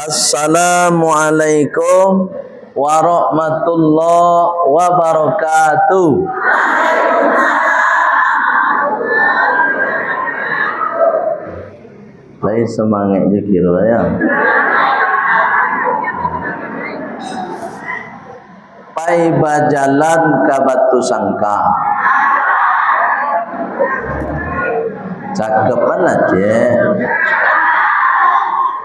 Assalamualaikum warahmatullahi wabarakatuh. Baik, semangat je kira ya. Pai bajalan ke Batu Sangka. Cakepan aja.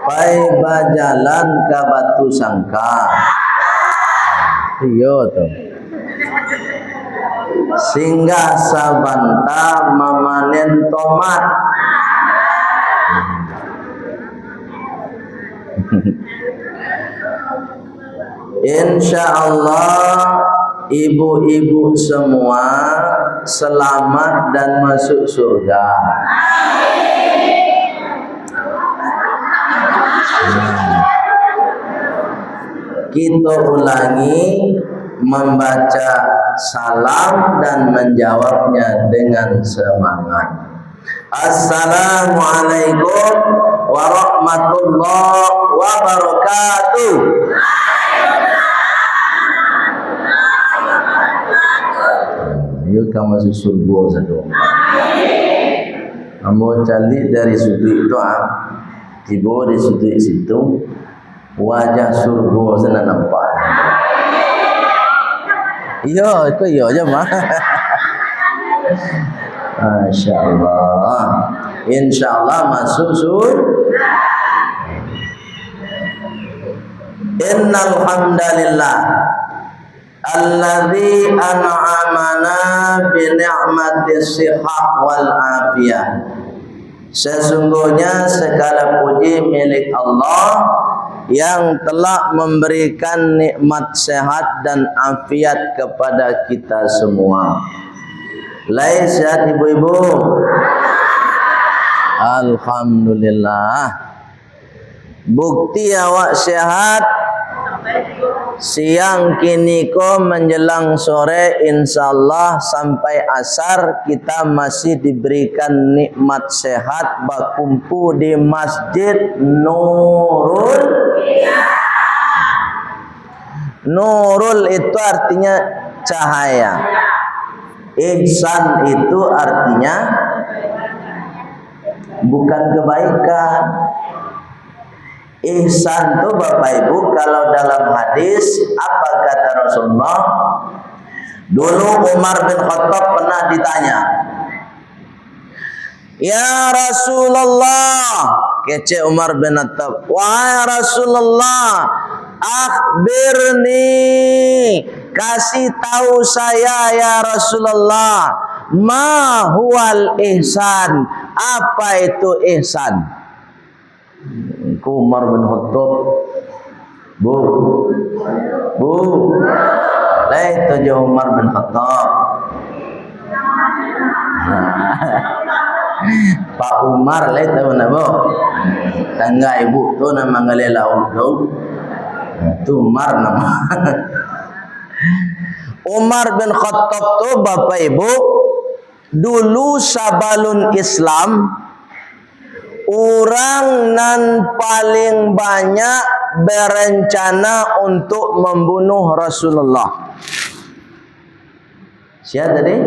Pai bajalan ke Batu Sangka. Iya tuh. Singgah sabanta memanen tomat. Insyaallah ibu-ibu semua selamat dan masuk surga. Kita ulangi membaca salam dan menjawabnya dengan semangat. Assalamualaikum warahmatullahi wabarakatuh. Yuk kamu masuk surga satu. Kamu cari dari sudut itu, tiba di sudut situ, wajah surga sana nampak. Iya, itu iya aja mah. Insyaallah, insyaallah masuk surga. Innal hamdalillah alladzi an'amana bi ni'matis shihah wal afiyah. Sesungguhnya segala puji milik Allah yang telah memberikan nikmat sehat dan afiat kepada kita semua. Lai sehat ibu-ibu? Alhamdulillah. Bukti awak sehat. Siang kini ko menjelang sore insyaallah sampai asar kita masih diberikan nikmat sehat berkumpul di Masjid Nurul. Nurul itu artinya cahaya. Ihsan itu artinya bukan kebaikan. Ihsan itu Bapak Ibu, kalau dalam hadis apa kata Rasulullah? Dulu Umar bin Khattab pernah ditanya, ya Rasulullah, kece Umar bin Khattab, wahai Rasulullah, akhbirni, kasih tahu saya ya Rasulullah, ma huwal ihsan, apa itu ihsan? Umar bin Khattab, bu, lah itu jauh Umar bin Khattab. Pak Umar lah itu nabo, tangga ibu tu nama ngalela tu, tu Umar nama. Umar bin Khattab tu Bapak Ibu, dulu sabalun Islam, orang nan paling banyak berencana untuk membunuh Rasulullah. Siapa tadi?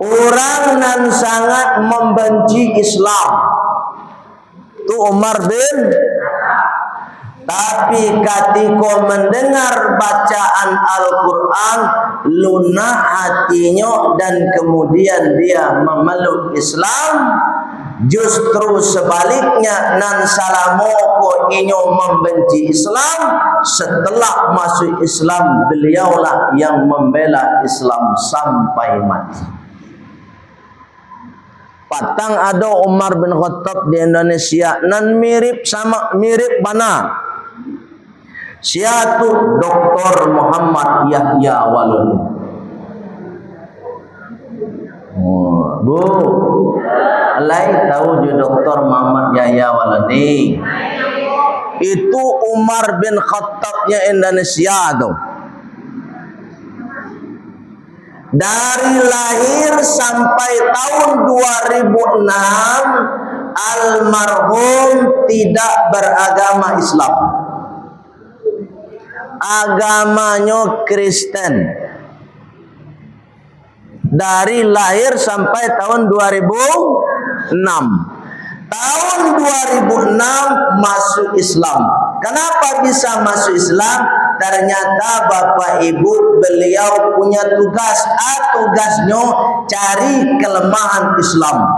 Orang nan sangat membenci Islam. Itu Umar bin. Tapi ketika mendengar bacaan Al-Quran, lunak hatinya dan kemudian dia memeluk Islam. Justru sebaliknya, nan salamoko inyo membenci Islam. Setelah masuk Islam, beliaulah yang membela Islam sampai mati. Patang ada Umar bin Khattab di Indonesia, nan mirip mana? Siatu Dr. Muhammad Yahya Waludu. Bu, lai tahu je Dr. Muhammad Yahya Waludu. Itu Umar bin Khattabnya Indonesia tu. Dari lahir sampai tahun 2006 almarhum tidak beragama Islam. Agamanya Kristen. Dari lahir sampai tahun 2006. Tahun 2006 masuk Islam. Kenapa bisa masuk Islam? Ternyata Bapak Ibu beliau punya tugas. Tugasnya cari kelemahan Islam.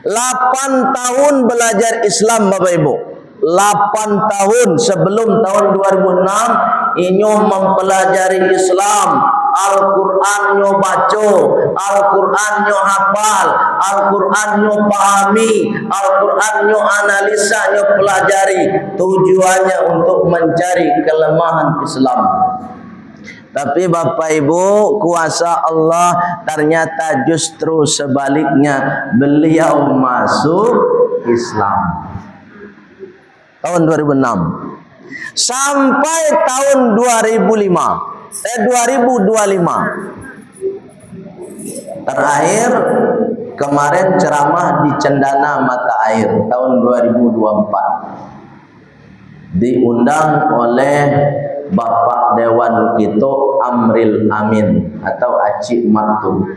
8 tahun belajar Islam Bapak Ibu. 8 tahun sebelum tahun 2006 inyo mempelajari Islam. Al-Quran nyo baca, Al-Quran nyo hafal, Al-Quran nyo pahami, Al-Quran nyo analisa, nyo pelajari. Tujuannya untuk mencari kelemahan Islam. Tapi Bapak Ibu, kuasa Allah ternyata justru sebaliknya, beliau masuk Islam tahun 2006 sampai tahun 2025. 2025 terakhir kemarin ceramah di Cendana Mata Air tahun 2024 diundang oleh Bapak Dewan kita Amril Amin atau Acik Matu.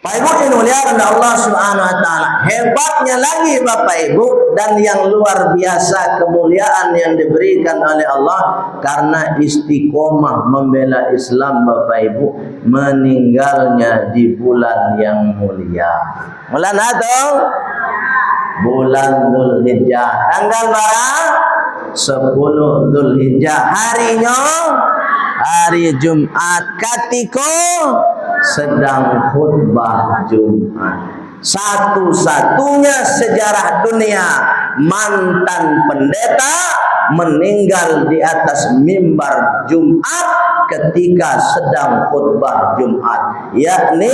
Bapak Ibu yang dimuliakan Allah Subhanahu wa taala, hebatnya lagi Bapak Ibu dan yang luar biasa kemuliaan yang diberikan oleh Allah karena istiqomah membela Islam Bapak Ibu, meninggalnya di bulan yang mulia. Bulan apa? Bulan Dzulhijjah. Tanggal berapa? 10 Dzulhijjah. Harinya hari Jumat ketika sedang khutbah Jumat. Satu-satunya sejarah dunia mantan pendeta meninggal di atas mimbar Jumat ketika sedang khutbah Jumat, yakni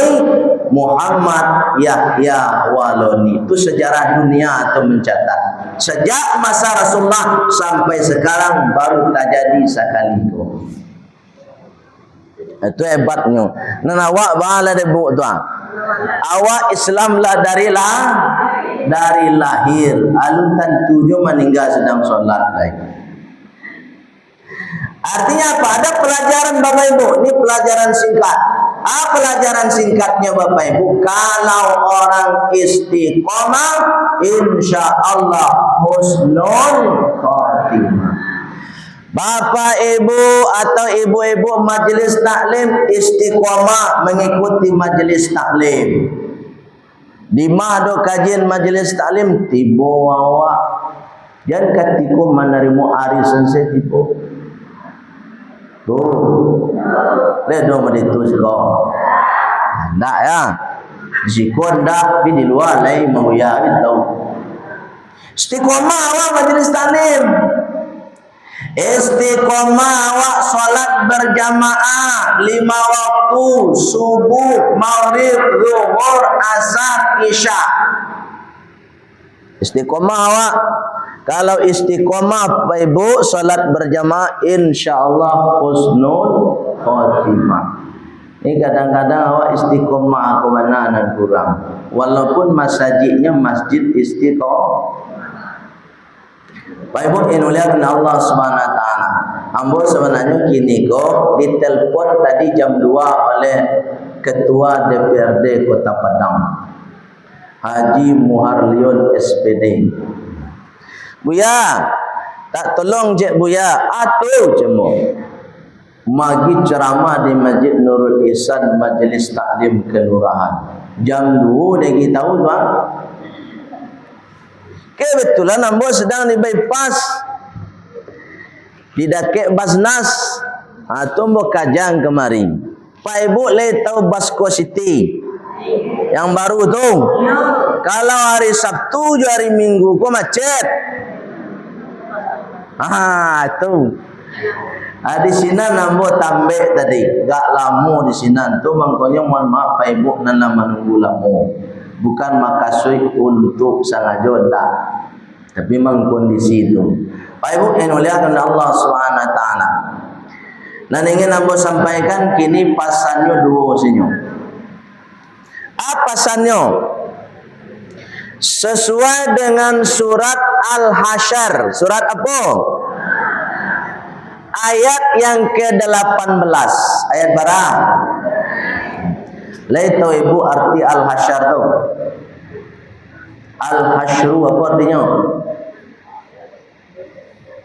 Muhammad Yahya Waloni. Itu sejarah dunia atau mencatat. Sejak masa Rasulullah sampai sekarang baru terjadi sekali itu. Itu hebatnya. Nah, awak bala debu tu. Awak Islam lah dari lahir. Alun tentu jo meninggal sedang solat lagi. Artinya apa? Ada pelajaran Bapak Ibu. Ini pelajaran singkat. Pelajaran singkatnya Bapak Ibu. Kalau orang istiqomah, insya Allah husnul khotimah. Bapak Ibu atau ibu-ibu majelis taklim istiqomah mengikuti majelis taklim. Di mana kajian majelis taklim tiba awak. Jangan ketika menerima arisan saya tiba. Tuh. Lihat dong itu sekolah. Enggak ya. Di sekolah enggak, tapi di luar lain mau ya gitu. Istiqomah awak majelis taklim. Istiqomah awak salat berjamaah 5 waktu, subuh, maghrib, zuhur, asar, isya. Istiqomah awak. Kalau istiqomah Bapak Ibu salat berjamaah insyaallah husnul khotimah. Ini kadang-kadang awak istiqomah aku mana dan kurang. Walaupun masjidnya masjid istiqomah. Bapak Ibu yang dimuliakan Allah Subhanahu wa taala. Ambo sebenarnya kini kok ditelepon tadi jam 2 oleh Ketua DPRD Kota Padang, Haji Muharlion SPD. Buya, tak tolong je Buya, atuh jemu. Magi ceramah di Masjid Nurul Ihsan Majelis Taklim Kelurahan. Jam 2 dah kita tahu tuan. Kebetulan ambo sedang di bypass di Dakek Basnas atau ambo kajang kemarin. Pak Ibu le tahu Basco City yang baru tu. Kalau hari Sabtu je hari Minggu kok macet. Tu. Di sini ambo tambah tadi, gak lama di sini tu mangkonya mohon maaf Pak Ibu nana menunggu lama. Bukan makasui untuk sengaja dah, tapi memang kondisi itu. Pak Ibu yang dimuliakan Allah Subhanahu wa taala. Dan ingin ambo sampaikan kini pasannya dua sinyo. Apa sanyo? Sesuai dengan surat Al-Hasyr. Surat apa? Ayat yang ke-18. Ayat berapa? Lai tahu ibu arti Al-Hasyr tu? Al-Hasyru apa artinya?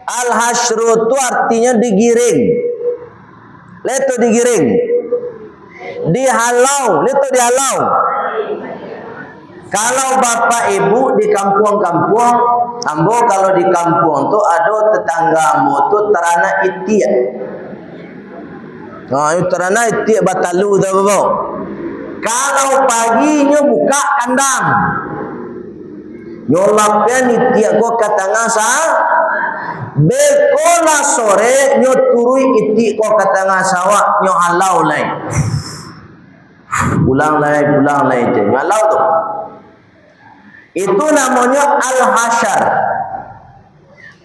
Al-Hasyru itu artinya digiring. Lai tahu digiring. Dihalau, itu dihalau. Kalau bapak ibu di kampung-kampung, ambo kalau di kampung tu ada tetangga ambo tu terana itiak. Nah, itu terana itiak batalu tu bapak. Kalau paginya buka kandang, nyolapnya itiak ko katanga sa, bekola sore nyo turui itiak ko katanga sawak nyo halau lai. Pulang lai je ngalau tu. Itu namanya Al-Hasyr.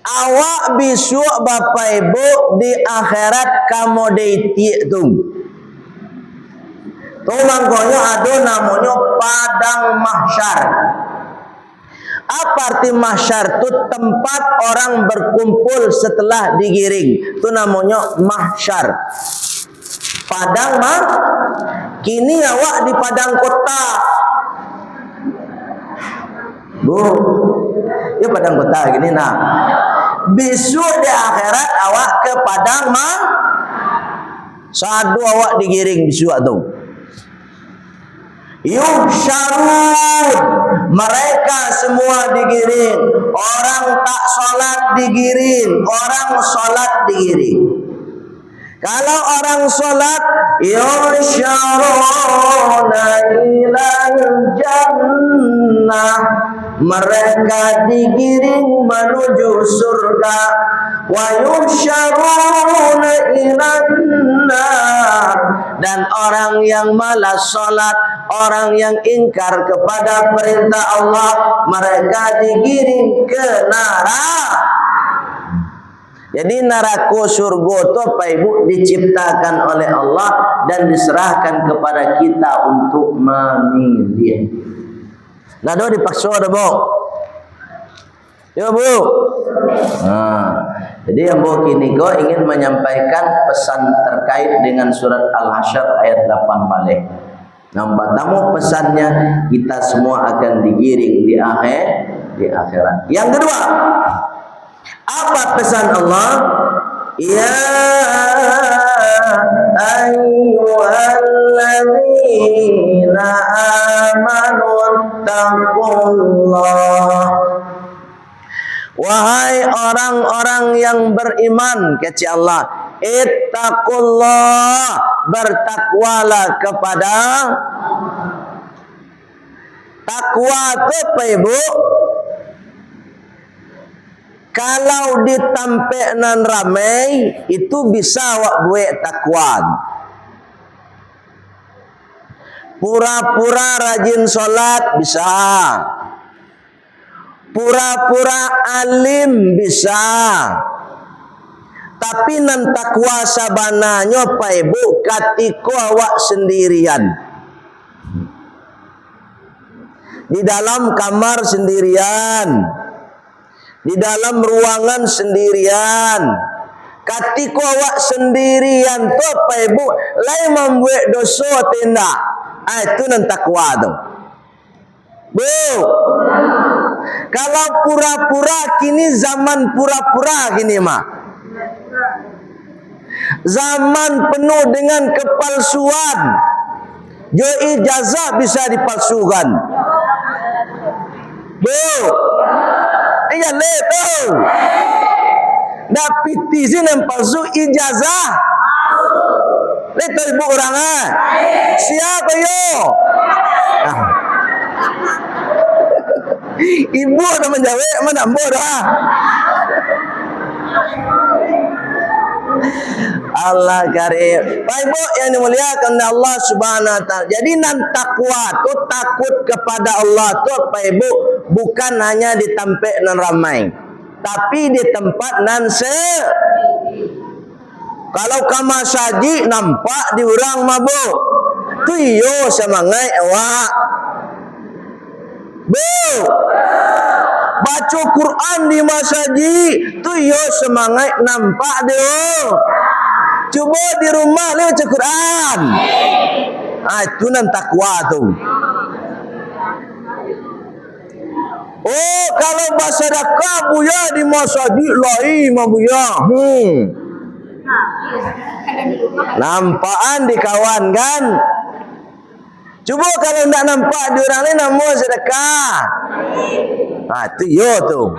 Awak besok bapak ibu di akhirat kamu deiti tu. Tu makanya ada namanya padang mahsyar. Apa arti mahsyar? Itu tempat orang berkumpul setelah digiring. Itu namanya mahsyar. Padang mah. Kini awak di padang kota. Bu, ya padang kota gini nah. Besok di akhirat awak ke padang mah. Sadu awak digiring besok tu. Yuhsyarun, mereka semua digiring. Orang tak solat digiring, orang solat digiring. Kalau orang solat, yuhsyaruna ilal jannah, mereka digiring menuju surga. Wa yuhsyaruna ilan nar, dan orang yang malas salat, orang yang ingkar kepada perintah Allah, mereka digiring ke neraka. Jadi neraka surga itu Pak Ibu diciptakan oleh Allah dan diserahkan kepada kita untuk memilih. Nah, do dipaksa dah, Bu. Ya, Bu. Nah, jadi yang Bu kini kau ingin menyampaikan pesan terkait dengan surat Al-Hasyr ayat 8 balik. Nampak tamu pesannya, kita semua akan digiring di akhirat. Yang kedua, apa pesan Allah? Ya ayyuhalladzina amanu taqullah. Wahai orang-orang yang beriman kepada Allah, ittaqullah, bertakwalah kepada takwa itu apa Ibu? Kalau ditampe nan ramai itu bisa awak buat takwa. Pura-pura rajin solat bisa. Pura-pura alim bisa. Tapi nan takwa sabananya Pak Ibu katiko awak sendirian. Di dalam kamar sendirian. Di dalam ruangan sendirian. Katiko awak sendirian tu Pak Ibu lain membuat dosa tindak. Itu nan takwa tu. Bu. Kalau pura-pura kini zaman pura-pura kini mah. Zaman penuh dengan kepalsuan. Jo ijazah bisa dipalsukan. Bu. Iya leto. Dah piti sini palsu ijazah. Leto ibu orang ah. Siapa yo? Ibu dah menjawab mana ambo dah. Allah karim. Pak Ibu yang dimuliakan Allah Subhanahu wa taala. Jadi nan takwa tu takut kepada Allah tu Pak Ibu bukan hanya di tempat nan ramai, tapi di tempat nan kalau kamar saji nampak di orang mabuk. Tu yo semangat awak. Bu. Baca Quran di masjid. Tu yo semangat nampak dia. Cuba di rumah le baca Quran. Itu nan takwa tu. Oh, kalau bersedekah buya di masjid lain mah buya. Nampakan di kawan kan? Cuba kalau tak nampak di orang lain nama sedekah. Itu yo tu.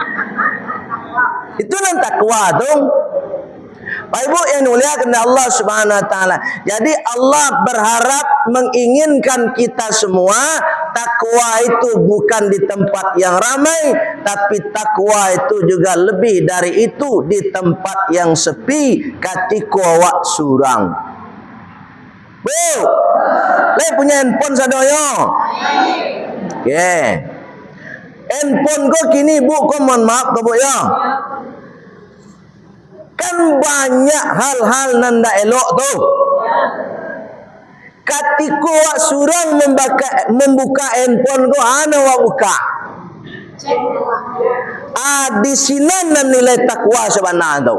Itu nan takwa tu. Bapak Ibu yang mulia kepada Allah Subhanahu wa taala. Jadi Allah berharap menginginkan kita semua takwa itu bukan di tempat yang ramai, tapi takwa itu juga lebih dari itu di tempat yang sepi ketika awak surang. Bu, le punya handphone sadoyo. Oke. Handphone ko kini bu, ko mohon maaf ko bu ya. Kan banyak hal-hal nanda elok tu. Ketika awak surang membuka handphone ko, ana awak buka. Di sini nilai takwa sebenarnya tu.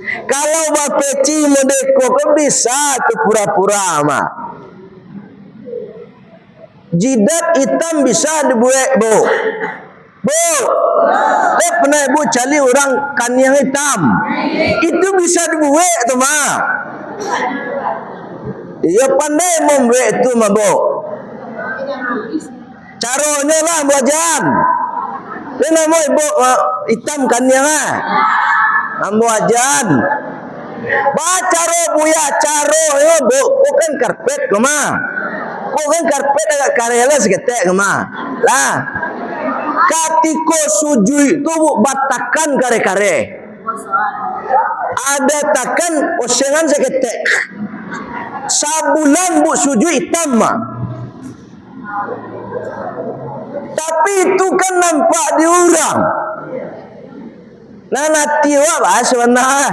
Kalau bapeci modeko kan bisa tu pura-pura mah. Jidat hitam bisa dibuat bu. Bu, saya pernah ibu cari orang kan yang hitam. Itu bisa dibuat tu mah. Dia pandai membuat itu mah bu. Caranya lah buajan. Ini nama ibu hitam kan yang buajan. Baca buya caro yo bu, bukan karpet kemah. Bukan karpet agak karela seketek kemah. Lah. Katiko sujud itu batakan kare-kare. Ada takan osengan seketek. Sabulan bu sujud hitam mah. Tapi itu kan nampak di orang. Nah nanti wah bahas sebenarnya.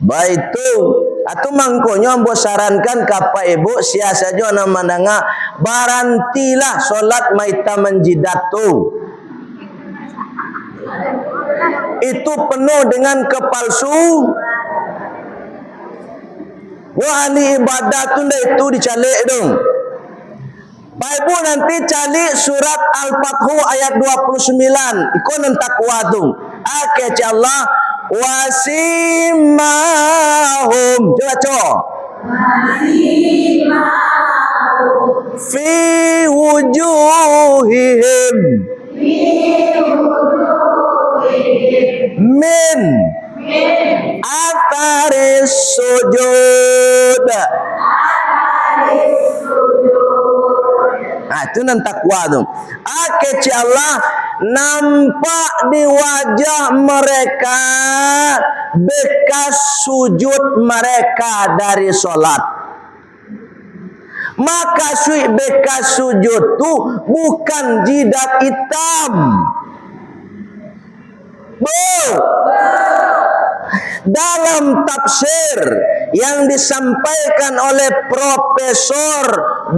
Baik tu. Atau mangkonya ambo sarankan kapa ibu sia saja nama nanga barantilah solat maita menjidat tu. Itu penuh dengan kepalsu. Wah ahli ibadah tu itu dicalik dong. Bapak Ibu nanti cari surat Al-Fathu ayat 29. Ikon nan takwa tu. Kece Allah wasimahum. Coba. Wasimahum. Fi wujuhihim. Min. Ataris sujud. Itu nan takwa tu. Kece Allah nampak di wajah mereka bekas sujud mereka dari solat. Maka bekas sujud tu bukan jidat hitam. Dalam tafsir yang disampaikan oleh Profesor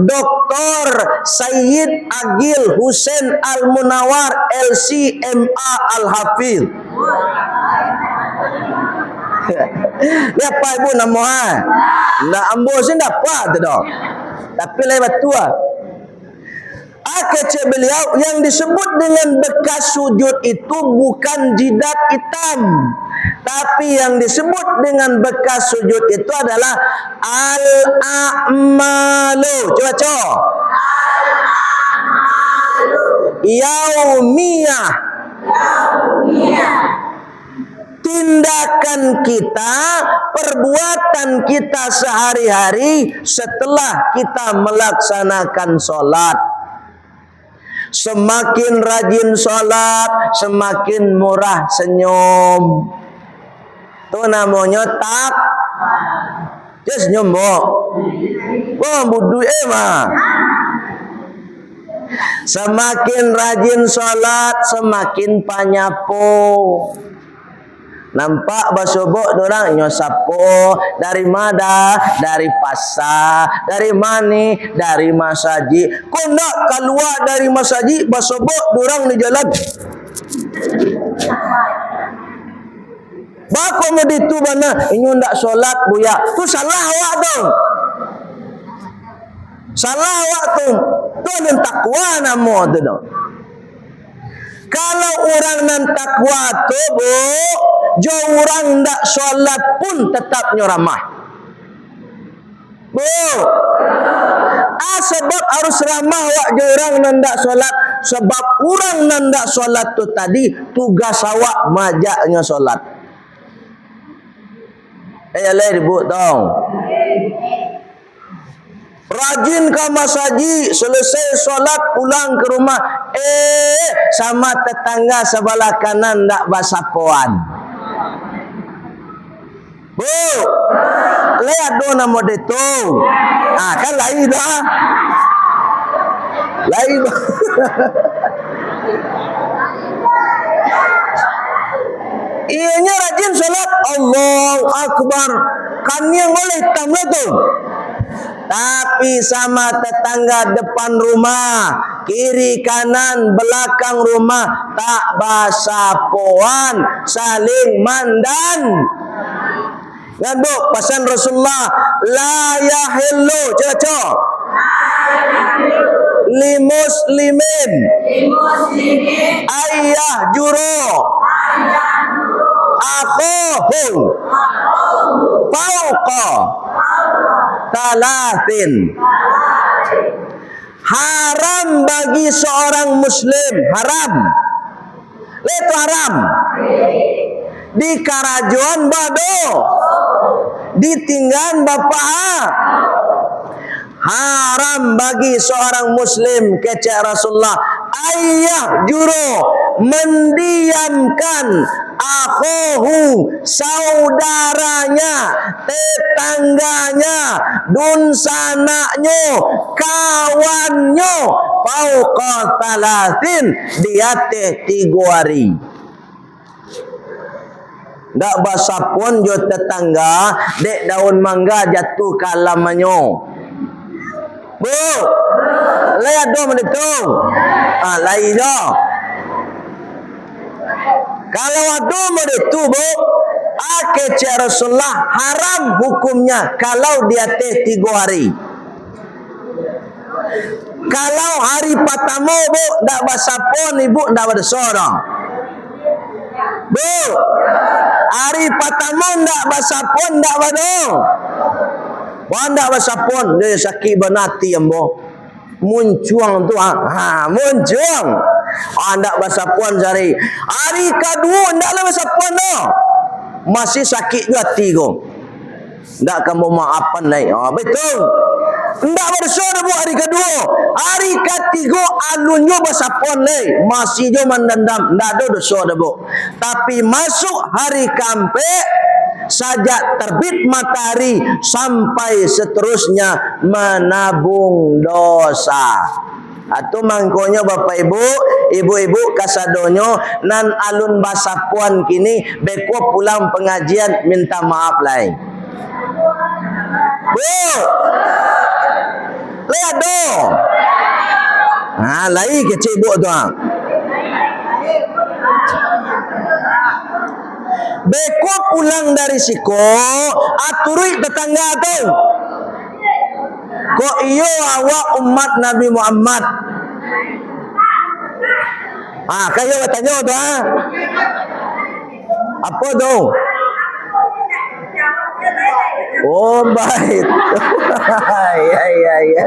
Dr. Sayyid Agil Hussein Al-Munawar LCMA Al-Hafidh. Lihat Pak Ibu nama nak ambo sih dapat dah. Tapi lewat tua. Kece beliau yang disebut dengan bekas sujud itu bukan jidat hitam. Tapi yang disebut dengan bekas sujud itu adalah al-a'malu. Coba. Yaumiyah. Tindakan kita, perbuatan kita sehari-hari setelah kita melaksanakan sholat. Semakin rajin sholat, semakin murah senyum. Itu namanya tak. Dia senyum bu. Wah budu mah. Semakin rajin sholat, semakin panyapo. Nampak basubuk dorang nyosapo dari mana? Dari pasar, dari mana? Dari masjid. Kau nak keluar dari masjid basubuk dorang di jalan. Bako mau ditu bana inyo ndak solat buya. Tu salah awak tu. Salah awak tu. Tu ada takwa namo tu dong. Kalau orang nan takwa tu bu, jo orang ndak solat pun tetap nyoramah. Bu. Sebab harus ramah awak jo orang nan ndak solat. Sebab orang nan ndak solat tu tadi tugas awak majaknya solat. Alai ribut dong. Rajin ke masjid, selesai solat pulang ke rumah. Sama tetangga sebelah kanan ndak basapoan. Bu, lihat do nama dia tu. Kan lain dah. Lain. Ianya rajin solat. Allahu Akbar. Kan yang boleh tambah tu. Tapi sama tetangga depan rumah, kiri kanan belakang rumah tak basapoan, saling mandan. Kan bu, pesan Rasulullah, la yahillu, coba limuslimin ayah juro akhuhu fauqa talatin. Haram bagi seorang muslim, haram. Itu haram. Di karajuan bado, ditinggal bapak. Haram bagi seorang muslim kecek Rasulullah ayah juro mendiamkan akhuhu saudaranya, tetangganya, dunsanaknya, kawannya fauqa talatin di atas 3 hari. Ndak basapun jo tetangga dek daun mangga jatuh ke alamannya. Bu, lihat dong itu. Lain dah. Kalau ada itu bu, kecek Rasulullah haram hukumnya kalau di atas 3 hari. Kalau hari pertama bu, ndak basapun ibu ndak berdosa dah. Bu, hari pertama ndak basapun ndak berdosa. Wanda basapon dia sakit benati ambo. Muncuang tu muncuang. Ndak basapon sehari. Hari kedua ndaklah basapon dah. Masih sakit juga hati ko. Ndak kamu maafan lai. Betul. Ndak berdosa dah bu hari kedua. Hari ketiga alunyo basapon lai. Masih jo mendendam. Ndak ada dosa dah bu. Tapi masuk hari keempat sajak terbit matahari sampai seterusnya menabung dosa. Atau mangkonya bapak ibu, ibu-ibu kasadonyo nan alun basapuan kini beko pulang pengajian minta maaf lain. Bu, lihat dong. Lain kecil bu tu. Beko pulang dari siko, aturi tetangga tu. Kok iyo awak umat Nabi Muhammad. Kayo tanya tu Apa tu? Oh baik. Ya.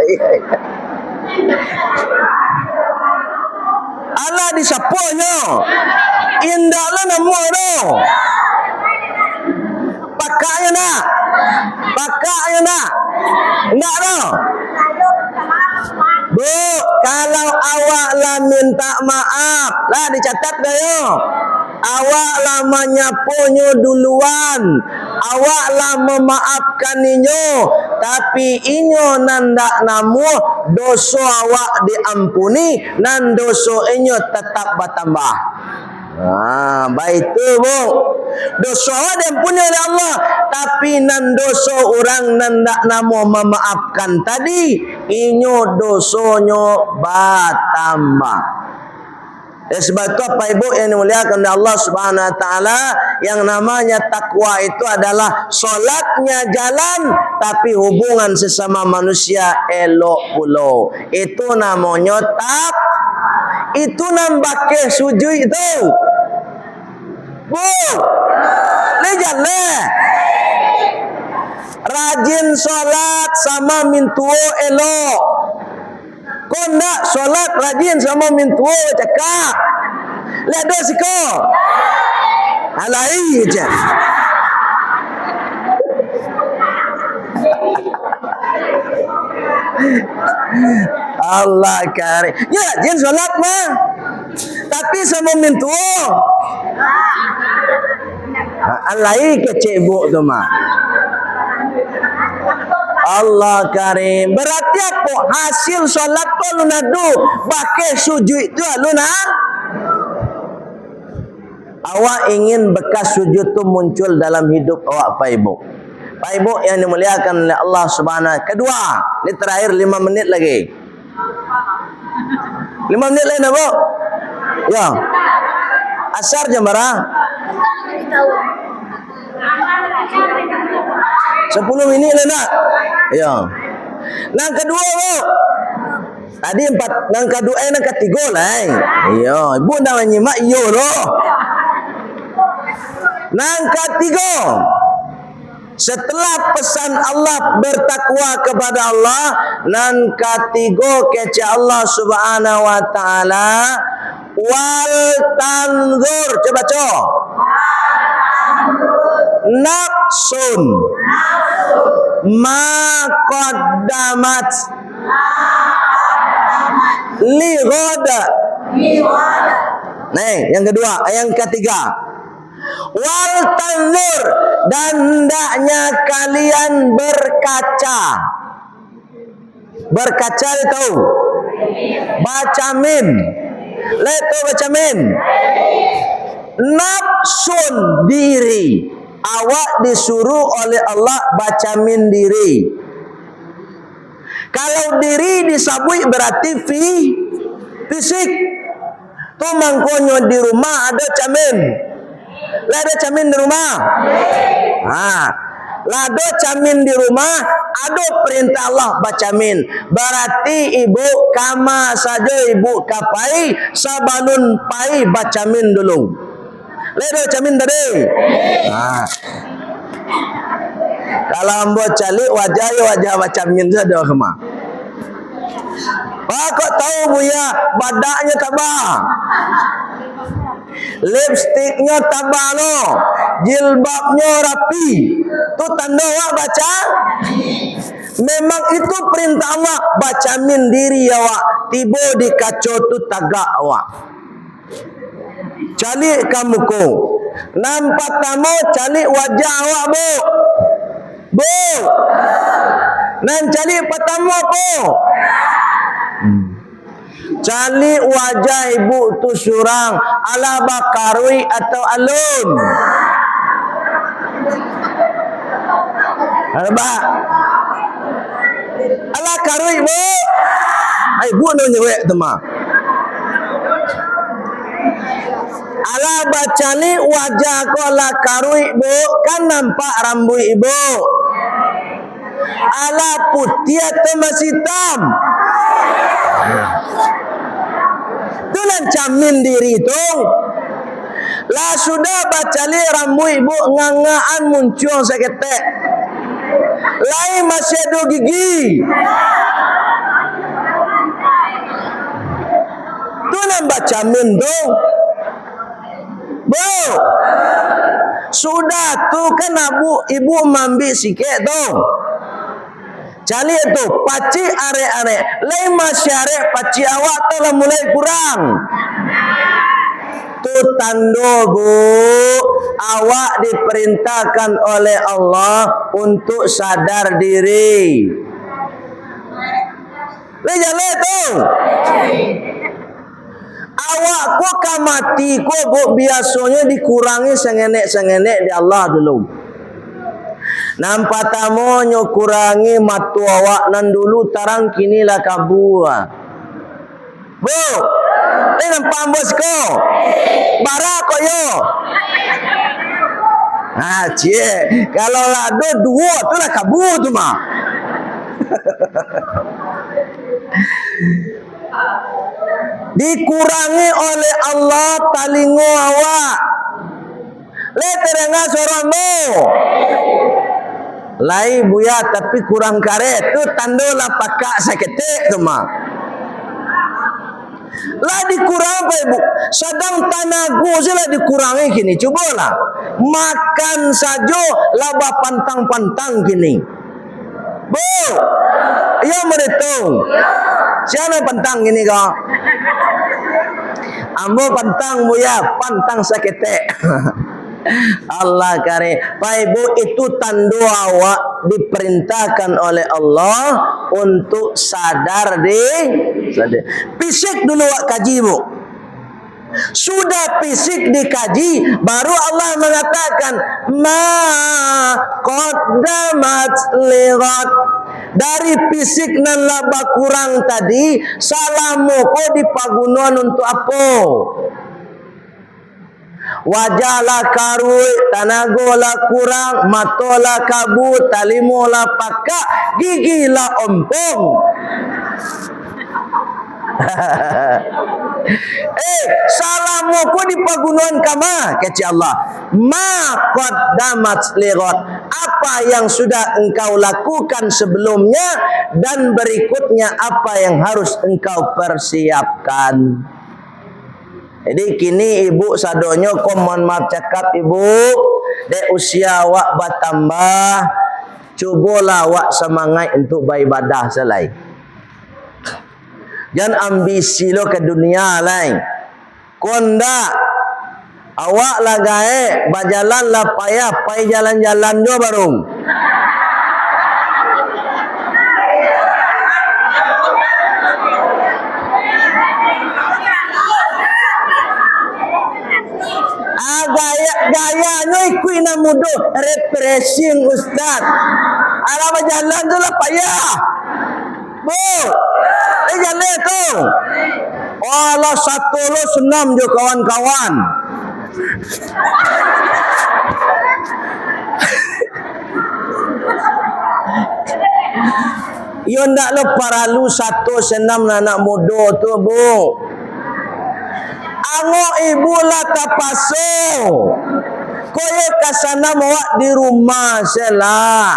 Allah disaponyo. Indahlah nama tu. Pakainya nak. Enggak dah. Bu, kalau awak lah minta maaf, lah dicatat gayo. Awak lah menyapunyo duluan. Awak lah memaafkan inyo. Tapi inyo nandak namu dosa awak diampuni, nan dosa inyo tetap bertambah. Baik tu bu. Dosa diampuni oleh Allah, tapi nan dosa orang nan dak namo memaafkan tadi, inyo dosonyo bertambah. Dan sebab itu apa ibu yang dimuliakan oleh Allah Subhanahu Wa Taala, yang namanya takwa itu adalah solatnya jalan, tapi hubungan sesama manusia elok pulau. Itu namanya itu nambake sujud itu. Bu, lejan le. Rajin solat sama mintuo elok. Kau nak solat rajin sama mintuo cakap. Lihat doa siko. Alai je. Allah karim. Ya rajin solat mah. Tapi sama mintuo. Alai kecik bu tu mah. Allah karim. Berarti apa? Hasil solat kau lu nadu pakai sujud itu lu nak. Awak ingin bekas sujud tu muncul dalam hidup awak Pak Ibu. Pak Ibu yang dimuliakan oleh Allah Subhanahu. Kedua, ini terakhir 5 menit lagi. 5 menit lagi nak Bu? Ya. Asar jam berapa? 10 minit lah nak. Ya. Nang kedua Bu. Tadi 4, nang kedua nang ketiga lah. Ya, ibu dah menyimak yo loh. Nang ketiga. Setelah pesan Allah bertakwa kepada Allah, nang ketiga kece Allah Subhanahu Wa Taala, wal tanzur, coba baca. Nafsun ma qaddamat li ghada. Nih, yang kedua, yang ketiga. Wal tanzur, dan hendaknya kalian berkaca. Berkaca itu baca min. Leto baca min. Nafsun, diri. Awak disuruh oleh Allah baca min diri. Kalau diri disabui berarti fisik. Tu mangkonyo di rumah ada camin. Lah ada camin di rumah. Lado camin di rumah, ada perintah Allah baca min. Berarti ibu kama saja ibu kapai sabalun pai baca min dulu. Lado camin tadi. Kalau ambo calik wajah baca min saja kema. Kok tahu buya badaknya tabah. Lipstiknya tabah lo, jilbabnya rapi. Tu tanda awak baca. Memang itu perintah Allah baca min diri awak. Tiba di kaca tu tagak awak. Calik kamu ko. Nampak tamu calik wajah awak bu. Bu. Nan calik pertama apa? Calik wajah ibu tu surang ala bakarui atau alun. Apa? Ala karui bu. Ibu nak nyewek tu mah. Ala baca ni wajah ko ala karui bu, kan nampak rambut ibu. Ala putih atau masih hitam? Tu nan camin diri tu. Lah sudah baca li rambut ibu ngangaan muncul seketek. Lain masih ada gigi. Tu nan baca min tu. Bu. Sudah tu kan ibu mambi sikit tu. Cali itu paci are-are, lain masyarakat paci awak telah mulai kurang. Tu tanda bu, awak diperintahkan oleh Allah untuk sadar diri. Lihat tu. Awak ku Orang mati ko bu biasanya dikurangi sengenek di Allah dulu. Nampak tamonyo kurangi matu awak nan dulu tarang kini lah kabua. Bu, nampak bosku. Barak kok yo. Cie, kalau lado dua tu lah kabur tu mah. Dikurangi oleh Allah talingo awak. Leterengah sorongmu. Lai buya tapi kurang karet tu tandolah pakak saketek tu mah. Lah dikurang apa ibu? Sedang tanagu saja dikurangi kini. Cubalah makan saja laba pantang-pantang kini. Bu, iya meritung. Siapa pantang gini kau? Ambo pantang buya, pantang saketek. Allah kare, Pak Ibu itu tanda awak diperintahkan oleh Allah untuk sadar sadar. Fisik dulu awak kaji bu. Sudah fisik dikaji, baru Allah mengatakan ma qaddamat lighat. Dari fisik nan laba kurang tadi, salamu ko dipagunuan untuk apa? Wajahlah karui, tanagolah kurang, matolah kabut, talimolah pakak, gigilah ompong. Salamuku di pagunuan kama kata Allah. Ma qaddamat lighat. Apa yang sudah engkau lakukan sebelumnya dan berikutnya apa yang harus engkau persiapkan. Jadi kini ibu sadonyo mohon maaf cakap ibu, dek usia awak bertambah, cubalah awak semangat untuk beribadah selai. Jangan ambisi lo ke dunia lain. Konda awak lah gae, berjalan lah payah, jalan-jalan jo barung. Gayanya ikut nak mudah refreshing ustaz. Alah berjalan tu lah payah. Bu, jalan tu. Allah satu lo senam je kawan-kawan. Yo ndak lo paralu satu senam anak muda tu bu. Ango ibu lah tapaso. Koye kasana mawak di rumah selah.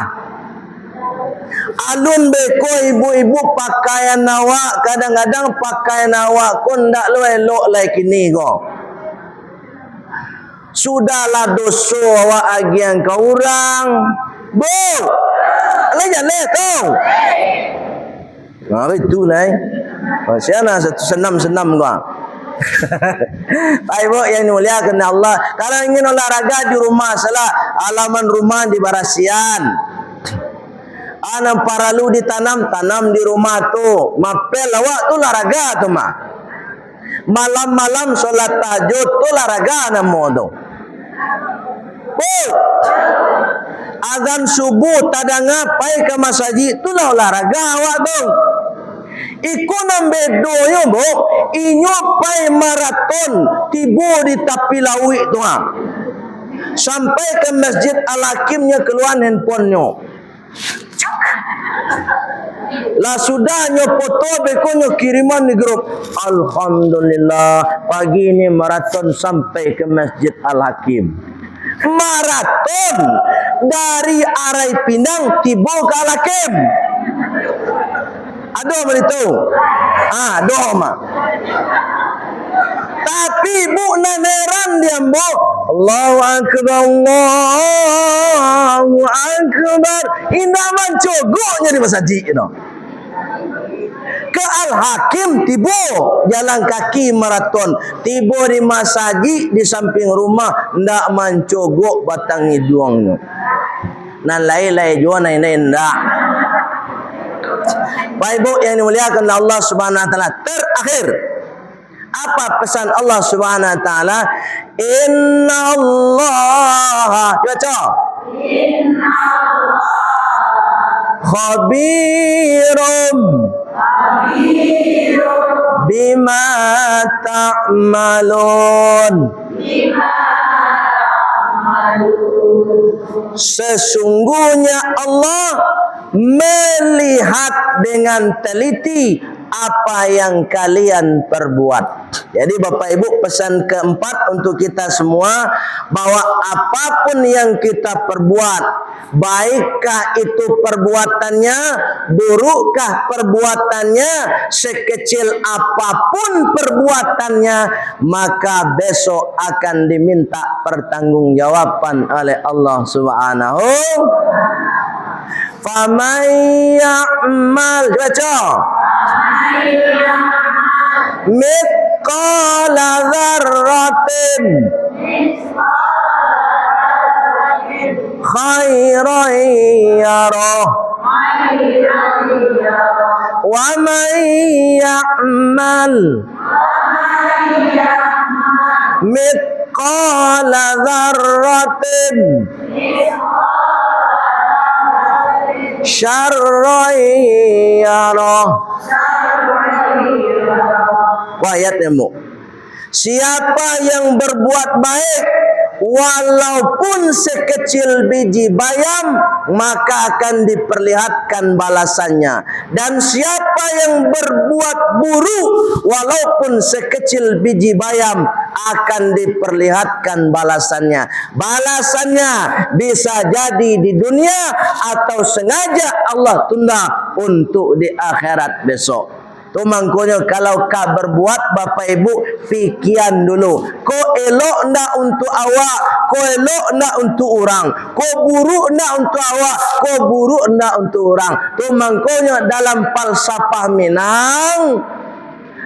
Alun beko ibu-ibu pakaian awak, kadang-kadang pakaian awak pun ndak lo elok like ini kok. Sudahlah dosa awak agian kau orang. Bu. Jalan tu. Nah itu nai. Siapa satu senam-senam kau. Pak Ibu yang dimuliakan Allah, kalau ingin olahraga di rumah salah halaman rumah di barasian. Anam paralu ditanam di rumah tu. Mapel awak tu olahraga tu mah. Malam-malam solat tahajud tu olahraga namo tu. Azan subuh tadanga pai ke masjid tu lah olahraga awak tu. Iku nambe doyo bo, inyo pai maraton tibo di tapi lawi tu ha. Sampai ke Masjid Al-Hakimnya keluar handphonenya. Lah sudah nyo foto beko nyo kiriman di grup. Alhamdulillah pagi ini maraton sampai ke Masjid Al-Hakim. Maraton dari Arai Pinang tibo ke Al-Hakim. Aduh begitu. Aduh mah. Tapi bu naneran dia bu. Allahu Akbar, Allahu Akbar. Indah mancogoknya di masjid itu. Ke Al-Hakim tibo jalan kaki maraton. Tibo di masjid di samping rumah ndak mancogok batang hidungnya. Nan lai-lai jua naik-naik ndak. Baik Ibu yang dimuliakan Allah Subhanahu wa taala, terakhir Apa pesan Allah Subhanahu wa taala? Innallaha, baca. Khabirum bima ta'malun. Sesungguhnya Allah melihat dengan teliti apa yang kalian perbuat. Jadi Bapak Ibu, pesan keempat untuk kita semua, bahwa apapun yang kita perbuat, baikkah itu perbuatannya, burukkah perbuatannya, sekecil apapun perbuatannya, maka besok akan diminta pertanggungjawaban oleh Allah Subhanahu. Faman ya'mal, baca, mithqala dzarratin khairan yarah, wa man ya'mal mithqala dzarratin syarran yarah. Ayatnya, Bu. Siapa yang berbuat baik walaupun sekecil biji bayam, maka akan diperlihatkan balasannya. Dan siapa yang berbuat buruk walaupun sekecil biji bayam, akan diperlihatkan balasannya. Balasannya bisa jadi di dunia atau sengaja Allah tunda untuk di akhirat besok. Tu mangkonya kalau kau berbuat, Bapak Ibu, fikiran dulu. Kau elok ndak untuk awak, kau elok ndak untuk orang. Kau buruk ndak untuk awak, kau buruk ndak untuk orang. Tu mangkonya dalam falsafah Minang,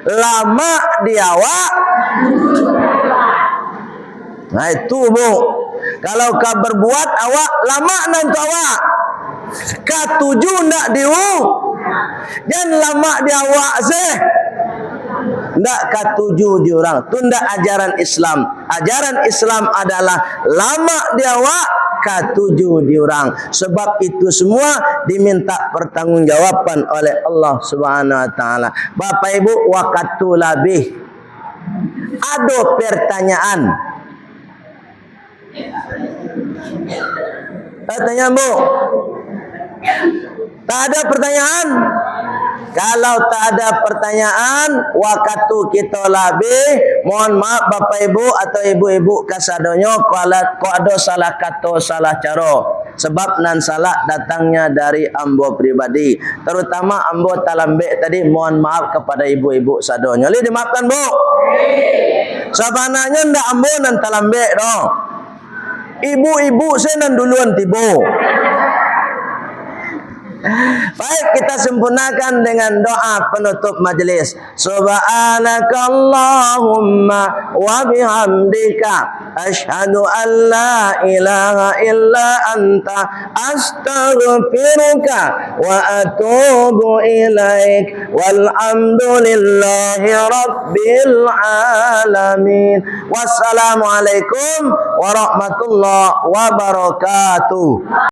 lama di awak. Nah itu, Bu. Kalau kau berbuat awak, lama nanti awak. Katuju ndak diu. Dan lama di awak seh. Ndak katuju di orang. Itu ndak ajaran Islam. Ajaran Islam adalah lama di awak, katuju di orang. Sebab itu semua diminta pertanggungjawaban oleh Allah Subhanahu wa taala. Bapak Ibu, waktu lebih. Ada pertanyaan. Tanya, Bu. Tak ada pertanyaan? Kalau tak ada pertanyaan, waktu kita lebih, mohon maaf Bapak Ibu atau Ibu-ibu kasadonyo kalau ada salah kata, salah cara. Sebab nan salah datangnya dari ambo pribadi. Terutama ambo talambek tadi, mohon maaf kepada ibu-ibu sadonyo. Li dimaafkan, Bu. Sabananya ndak ambo nan talambek doh. Ibu-ibu saya nan duluan tibo. Baik, kita sempurnakan dengan doa penutup majelis. Subhanakallahumma wa bihamdika asyhadu an la ilaha illa anta astaghfiruka wa atubu ilaik walhamdulillahi rabbil alamin. Wassalamualaikum warahmatullahi wabarakatuh.